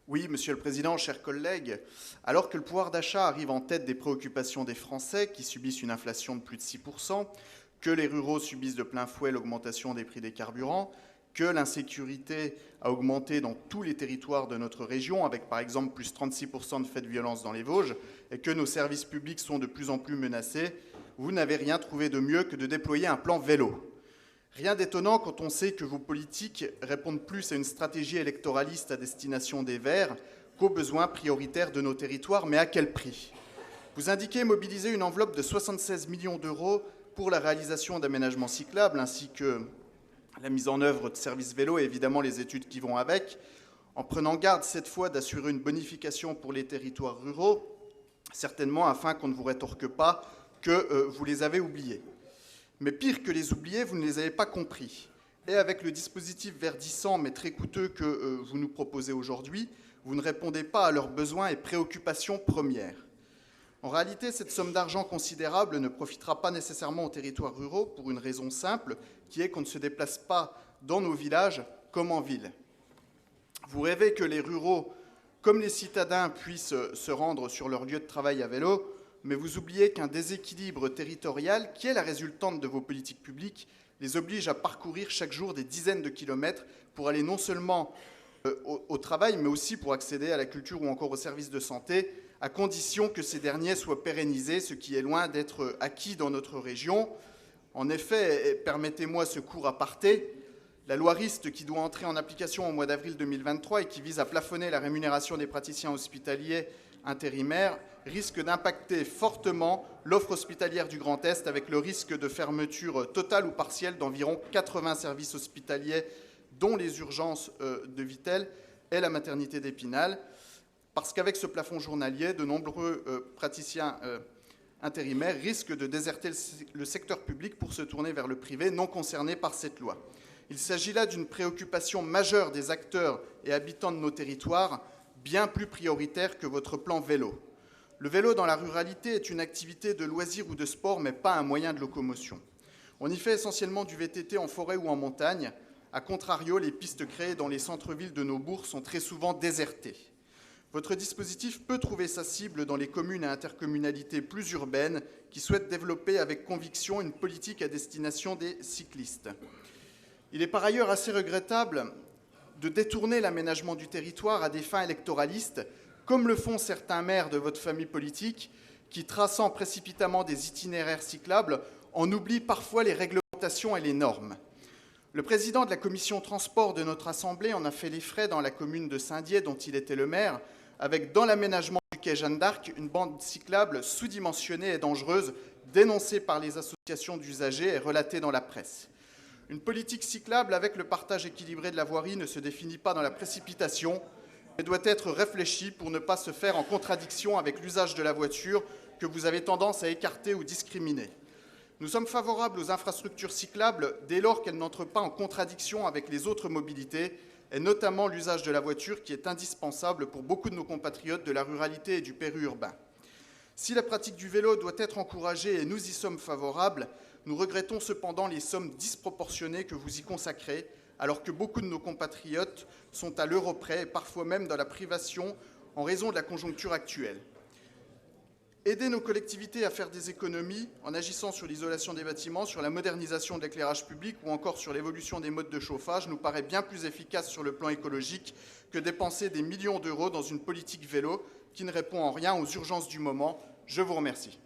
Oui, Monsieur le Président, chers collègues, alors que le pouvoir d'achat arrive en tête des préoccupations des Français qui subissent une inflation de plus de 6%, que les ruraux subissent de plein fouet l'augmentation des prix des carburants, que l'insécurité a augmenté dans tous les territoires de notre région, avec par exemple plus 36% de faits de violence dans les Vosges, et que nos services publics sont de plus en plus menacés, vous n'avez rien trouvé de mieux que de déployer un plan vélo. Rien d'étonnant quand on sait que vos politiques répondent plus à une stratégie électoraliste à destination des Verts qu'aux besoins prioritaires de nos territoires, mais à quel prix? Vous indiquez mobiliser une enveloppe de 76 millions d'euros pour la réalisation d'aménagements cyclables, ainsi que la mise en œuvre de services vélo et évidemment les études qui vont avec, en prenant garde cette fois d'assurer une bonification pour les territoires ruraux, certainement afin qu'on ne vous rétorque pas que vous les avez oubliés. Mais pire que les oubliés, vous ne les avez pas compris. Et avec le dispositif verdissant mais très coûteux que vous nous proposez aujourd'hui, vous ne répondez pas à leurs besoins et préoccupations premières. En réalité, cette somme d'argent considérable ne profitera pas nécessairement aux territoires ruraux pour une raison simple, qui est qu'on ne se déplace pas dans nos villages comme en ville. Vous rêvez que les ruraux, comme les citadins, puissent se rendre sur leur lieu de travail à vélo, mais vous oubliez qu'un déséquilibre territorial, qui est la résultante de vos politiques publiques, les oblige à parcourir chaque jour des dizaines de kilomètres pour aller non seulement au travail, mais aussi pour accéder à la culture ou encore aux services de santé, à condition que ces derniers soient pérennisés, ce qui est loin d'être acquis dans notre région. En effet, permettez-moi ce court aparté, la loi Rist qui doit entrer en application au mois d'avril 2023 et qui vise à plafonner la rémunération des praticiens hospitaliers intérimaires risque d'impacter fortement l'offre hospitalière du Grand Est avec le risque de fermeture totale ou partielle d'environ 80 services hospitaliers, dont les urgences de Vittel et la maternité d'Épinal, parce qu'avec ce plafond journalier, de nombreux praticiens intérimaires risquent de déserter le secteur public pour se tourner vers le privé non concerné par cette loi. Il s'agit là d'une préoccupation majeure des acteurs et habitants de nos territoires, bien plus prioritaire que votre plan vélo. Le vélo dans la ruralité est une activité de loisir ou de sport, mais pas un moyen de locomotion. On y fait essentiellement du VTT en forêt ou en montagne. A contrario, les pistes créées dans les centres-villes de nos bourgs sont très souvent désertées. Votre dispositif peut trouver sa cible dans les communes et intercommunalités plus urbaines qui souhaitent développer avec conviction une politique à destination des cyclistes. Il est par ailleurs assez regrettable de détourner l'aménagement du territoire à des fins électoralistes, comme le font certains maires de votre famille politique, qui, traçant précipitamment des itinéraires cyclables, en oublient parfois les réglementations et les normes. Le président de la commission transport de notre Assemblée en a fait les frais dans la commune de Saint-Dié, dont il était le maire, avec dans l'aménagement du quai Jeanne d'Arc une bande cyclable sous-dimensionnée et dangereuse, dénoncée par les associations d'usagers et relatée dans la presse. Une politique cyclable avec le partage équilibré de la voirie ne se définit pas dans la précipitation, mais doit être réfléchie pour ne pas se faire en contradiction avec l'usage de la voiture que vous avez tendance à écarter ou discriminer. Nous sommes favorables aux infrastructures cyclables dès lors qu'elles n'entrent pas en contradiction avec les autres mobilités, et notamment l'usage de la voiture qui est indispensable pour beaucoup de nos compatriotes de la ruralité et du périurbain. Si la pratique du vélo doit être encouragée et nous y sommes favorables, nous regrettons cependant les sommes disproportionnées que vous y consacrez, alors que beaucoup de nos compatriotes sont à l'euro près et parfois même dans la privation en raison de la conjoncture actuelle. Aider nos collectivités à faire des économies en agissant sur l'isolation des bâtiments, sur la modernisation de l'éclairage public ou encore sur l'évolution des modes de chauffage nous paraît bien plus efficace sur le plan écologique que dépenser des millions d'euros dans une politique vélo qui ne répond en rien aux urgences du moment. Je vous remercie.